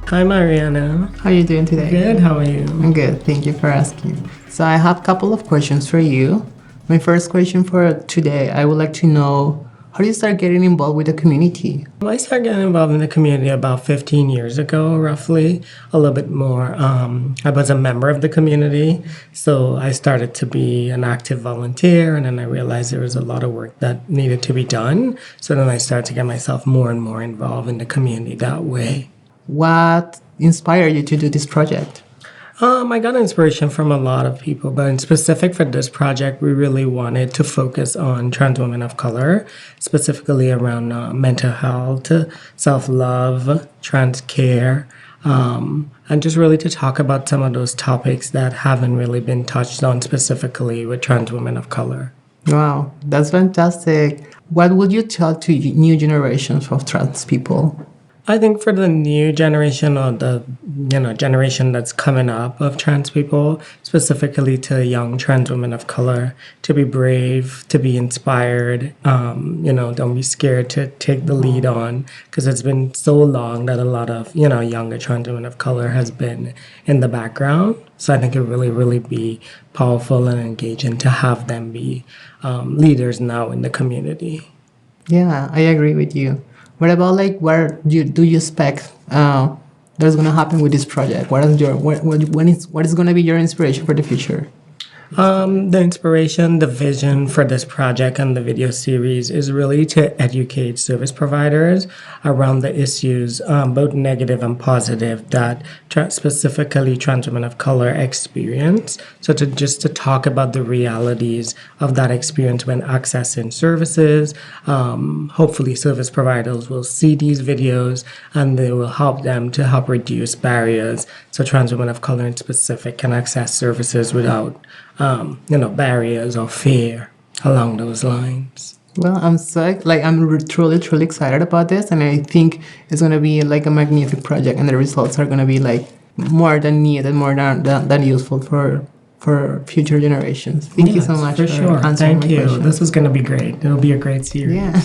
Hi, Mariana. How are you doing today? Good, how are you? I'm good, thank you for asking. So I have a couple of questions for you. My first question for today, I would like to know, how do you start getting involved with the community? I started getting involved in the community about 15 years ago, roughly, a little bit more. I was a member of the community, so I started to be an active volunteer, and then I realized there was a lot of work that needed to be done. So then I started to get myself more and more involved in the community that way. What inspired you to do this project? I got inspiration from a lot of people, but in specific for this project, we really wanted to focus on trans women of color, specifically around mental health, self-love, trans care, and just really to talk about some of those topics that haven't really been touched on specifically with trans women of color. Wow, that's fantastic. What would you tell to new generations of trans people? I think for the new generation or the generation that's coming up of trans people, specifically to young trans women of color, to be brave, to be inspired, don't be scared to take the lead on, because it's been so long that a lot of younger trans women of color has been in the background. So I think it really be powerful and engaging to have them be leaders now in the community. Yeah, I agree with you. What about what do you expect that's gonna happen with this project? What is gonna be your inspiration for the future? The inspiration, the vision for this project and the video series is really to educate service providers around the issues, both negative and positive, that specifically trans women of color experience. So to talk about the realities of that experience when accessing services. Hopefully service providers will see these videos and they will help them to help reduce barriers so trans women of color in specific can access services without barriers or fear along those lines. Well, I'm truly excited about this, and I think it's gonna be like a magnificent project, and the results are gonna be like more than needed, more than useful for future generations. Thank you so much for sure. answering Thank my you. questions. This is gonna be great. It'll be a great series. Yeah.